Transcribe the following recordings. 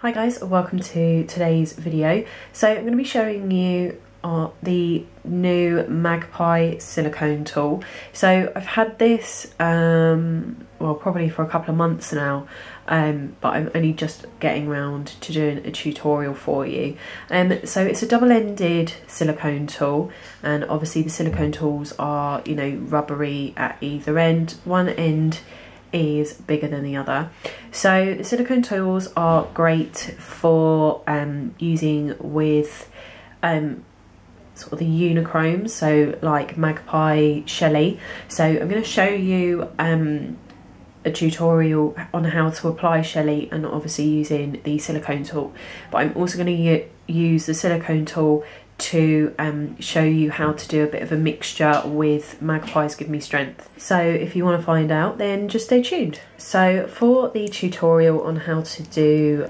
Hi guys, welcome to today's video. So I'm going to be showing you the new Magpie Silicone Tool. So I've had this, well, probably for a couple of months now, but I'm only just getting around to doing a tutorial for you. So it's a double-ended silicone tool, and obviously the silicone tools are, you know, rubbery at either end. One end is bigger than the other. So the silicone tools are great for using with sort of the Unichrome, so like Magpie Shelly. So I'm going to show you a tutorial on how to apply Shelly, and obviously using the silicone tool, but I'm also going to use the silicone tool to show you how to do a bit of a mixture with Magpie's Give Me Strength. So if you want to find out, then just stay tuned. So for the tutorial on how to do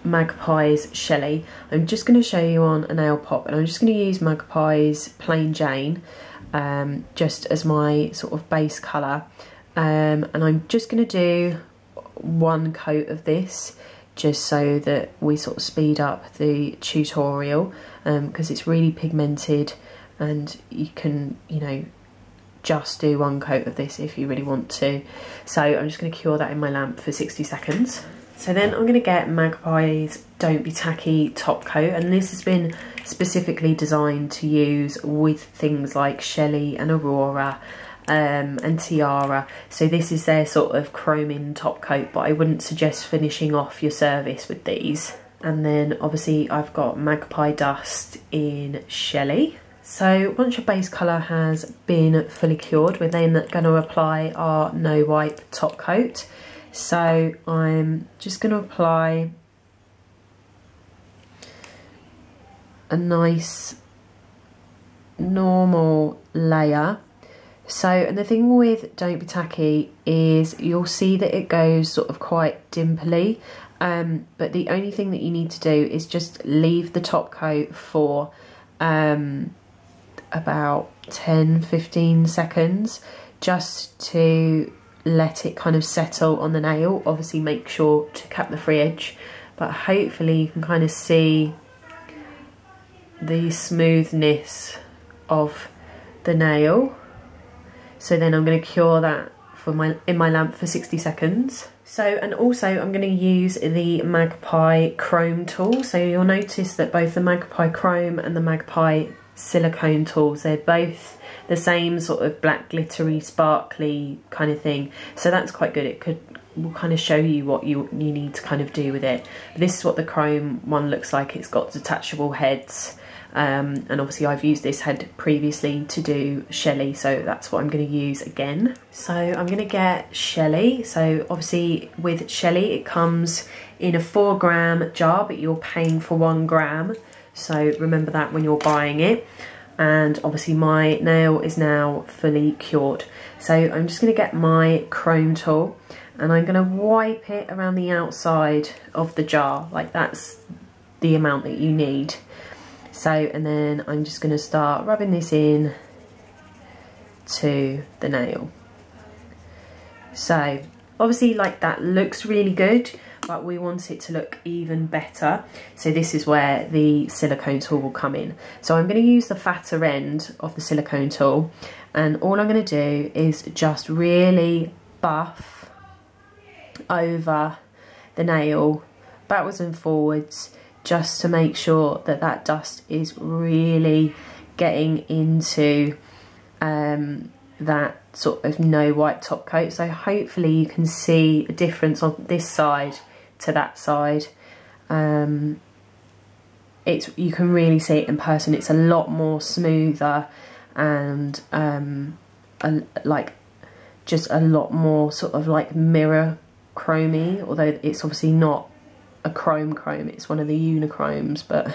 Magpie's Shelly, I'm just going to show you on a nail pot, and I'm just going to use Magpie's Plain Jane just as my sort of base colour, and I'm just going to do one coat of this just so that we sort of speed up the tutorial, because it's really pigmented and you can, you know, just do one coat of this if you really want to. So I'm just going to cure that in my lamp for 60 seconds. So then I'm going to get Magpie's Don't Be Tacky top coat, and this has been specifically designed to use with things like Shelly and Aurora and Tiara. So this is their sort of chrome-in top coat, but I wouldn't suggest finishing off your service with these. And then obviously I've got Magpie Dust in Shelly. So once your base colour has been fully cured, we're then going to apply our no wipe top coat. So I'm just going to apply a nice normal layer. So, and the thing with Don't Be Tacky is you'll see that it goes sort of quite dimply, but the only thing that you need to do is just leave the top coat for about 10-15 seconds just to let it kind of settle on the nail. Obviously make sure to cap the free edge, but hopefully you can kind of see the smoothness of the nail. So then I'm going to cure that in my lamp for 60 seconds. So, and also I'm going to use the Magpie Chrome tool. So you'll notice that both the Magpie Chrome and the Magpie Silicone tools, they're both the same sort of black glittery sparkly kind of thing. So that's quite good. Will kind of show you what you need to kind of do with it. This is what the Chrome one looks like. It's got detachable heads. And obviously I've used this head previously to do Shelly, so that's what I'm going to use again. So I'm going to get Shelly. So obviously with Shelly it comes in a 4 gram jar, but you're paying for 1 gram. So remember that when you're buying it. And obviously my nail is now fully cured. So I'm just going to get my chrome tool, and I'm going to wipe it around the outside of the jar. Like, that's the amount that you need. So, and then I'm just going to start rubbing this in to the nail. So obviously, like, that looks really good, but we want it to look even better. So this is where the silicone tool will come in. So I'm going to use the fatter end of the silicone tool, and all I'm going to do is just really buff over the nail backwards and forwards, just to make sure that that dust is really getting into that sort of no wipe top coat. So hopefully you can see a difference on this side to that side. You can really see it in person. It's a lot more smoother and like just a lot more sort of like mirror chromey, although it's obviously not a chrome, it's one of the Unichromes. But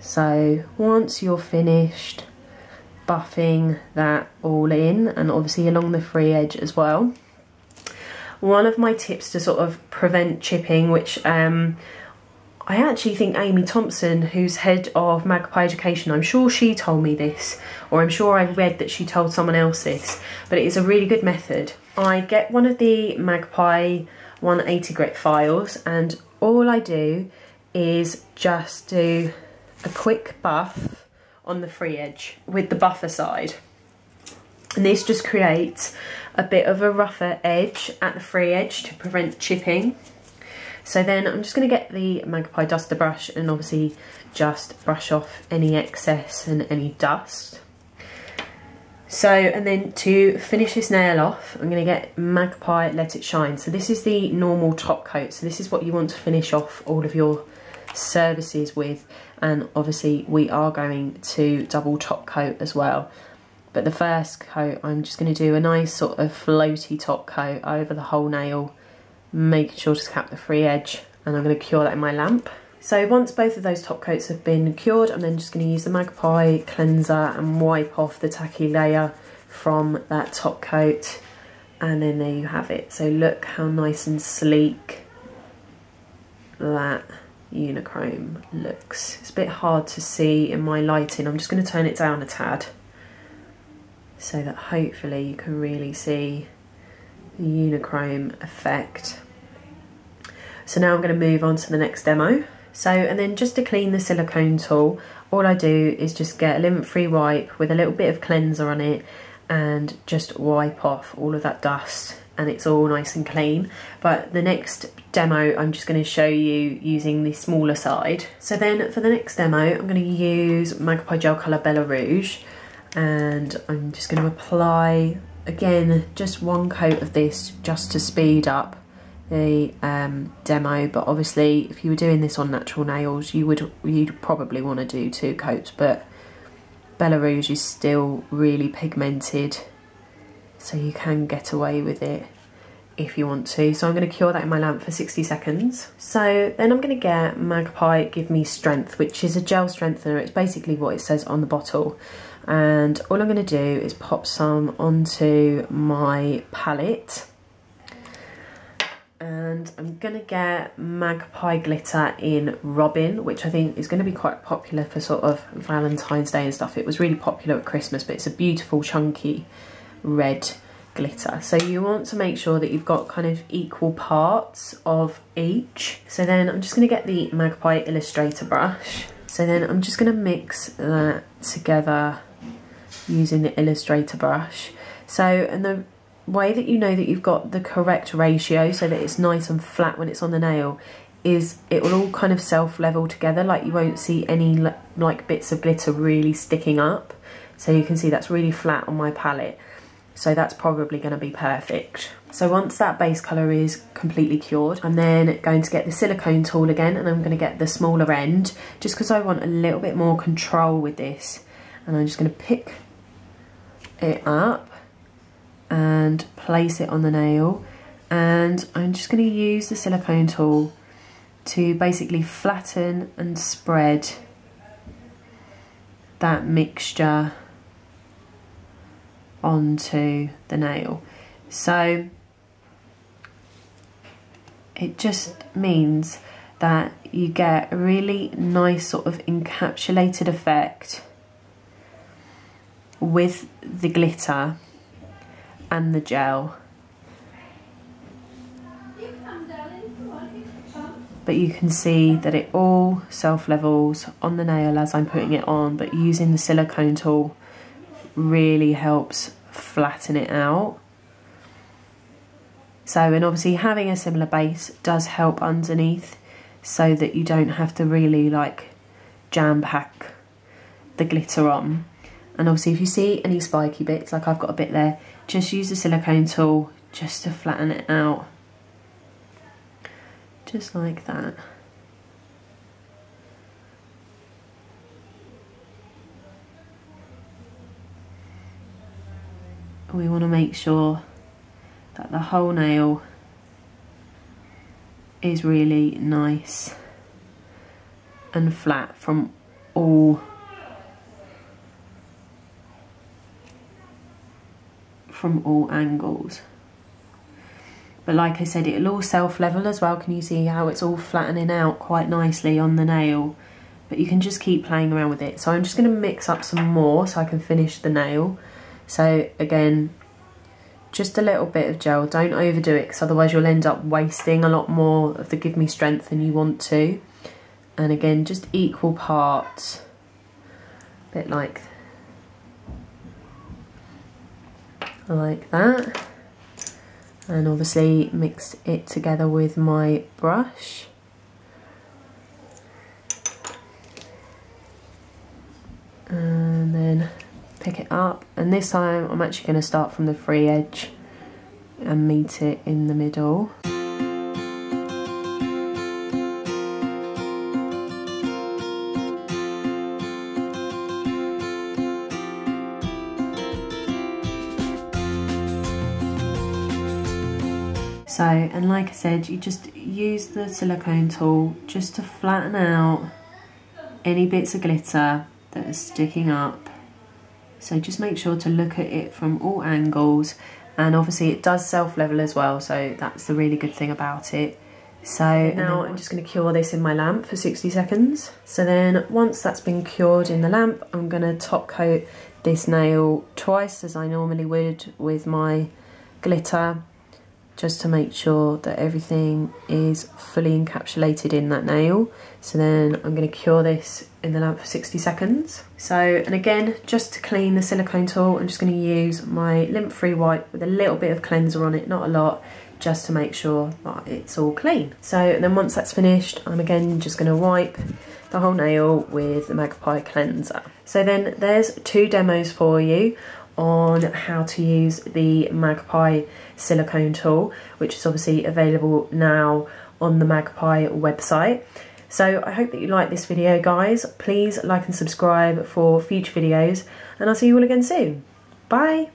so once you're finished buffing that all in, and obviously along the free edge as well, one of my tips to sort of prevent chipping, which I actually think Amy Thompson, who's head of Magpie Education, I'm sure she told me this, or I'm sure I read that she told someone else this, but it is a really good method. I get one of the Magpie 180 grit files, and all I do is just do a quick buff on the free edge with the buffer side. And this just creates a bit of a rougher edge at the free edge to prevent chipping. So then I'm just going to get the Magpie duster brush and obviously just brush off any excess and any dust. So, and then to finish this nail off, I'm going to get Magpie Let It Shine. So this is the normal top coat. So this is what you want to finish off all of your surfaces with. And obviously we are going to double top coat as well. But the first coat, I'm just going to do a nice sort of floaty top coat over the whole nail, making sure to cap the free edge, and I'm going to cure that in my lamp. So once both of those top coats have been cured, I'm then just going to use the Magpie cleanser and wipe off the tacky layer from that top coat, and then there you have it. So look how nice and sleek that Unichrome looks. It's a bit hard to see in my lighting. I'm just going to turn it down a tad so that hopefully you can really see the Unichrome effect. So now I'm going to move on to the next demo. So, and then just to clean the silicone tool, all I do is just get a lint-free wipe with a little bit of cleanser on it and just wipe off all of that dust, and it's all nice and clean. But the next demo, I'm just going to show you using the smaller side. So then for the next demo, I'm going to use Magpie Gel Colour Bella Rouge, and I'm just going to apply, again, just one coat of this just to speed up the demo. But obviously if you were doing this on natural nails, you'd probably want to do 2 coats, but Bella Rouge is still really pigmented, so you can get away with it if you want to. So I'm going to cure that in my lamp for 60 seconds. So then I'm going to get Magpie Give Me Strength, which is a gel strengthener. It's basically what it says on the bottle, and all I'm going to do is pop some onto my palette. And I'm going to get Magpie Glitter in Robin, which I think is going to be quite popular for sort of Valentine's Day and stuff. It was really popular at Christmas, but it's a beautiful chunky red glitter. So you want to make sure that you've got kind of equal parts of each. So then I'm just going to get the Magpie Illustrator brush. So then I'm just going to mix that together using the Illustrator brush. So, and the way that you know that you've got the correct ratio so that it's nice and flat when it's on the nail is it will all kind of self-level together. Like you won't see any like bits of glitter really sticking up. So you can see that's really flat on my palette. So that's probably going to be perfect. So once that base colour is completely cured, I'm then going to get the silicone tool again, and I'm going to get the smaller end just because I want a little bit more control with this. And I'm just going to pick it up and place it on the nail, and I'm just going to use the silicone tool to basically flatten and spread that mixture onto the nail. So it just means that you get a really nice sort of encapsulated effect with the glitter and the gel, but you can see that it all self-levels on the nail as I'm putting it on, but using the silicone tool really helps flatten it out. So, and obviously having a similar base does help underneath so that you don't have to really like jam pack the glitter on. And obviously if you see any spiky bits, like I've got a bit there, just use the silicone tool just to flatten it out. Just like that. We want to make sure that the whole nail is really nice and flat from all angles. But like I said, it'll all self-level as well. Can you see how it's all flattening out quite nicely on the nail? But you can just keep playing around with it. So I'm just going to mix up some more so I can finish the nail. So again, just a little bit of gel. Don't overdo it, because otherwise you'll end up wasting a lot more of the Give Me Strength than you want to. And again, just equal parts, a bit like that. And obviously mix it together with my brush. And then pick it up, and this time I'm actually going to start from the free edge and meet it in the middle. So, and like I said, you just use the silicone tool just to flatten out any bits of glitter that are sticking up. So just make sure to look at it from all angles, and obviously it does self-level as well, so that's the really good thing about it. So now I'm just going to cure this in my lamp for 60 seconds. So then once that's been cured in the lamp, I'm going to top coat this nail twice as I normally would with my glitter, just to make sure that everything is fully encapsulated in that nail. So then I'm going to cure this in the lamp for 60 seconds. So, and again, just to clean the silicone tool, I'm just going to use my lint-free wipe with a little bit of cleanser on it, not a lot, just to make sure that it's all clean. So, and then once that's finished, I'm again just going to wipe the whole nail with the Magpie cleanser. So then there's 2 demos for you on how to use the Magpie Silicone Tool, which is obviously available now on the Magpie website. So I hope that you like this video, guys. Please like and subscribe for future videos, and I'll see you all again soon. Bye!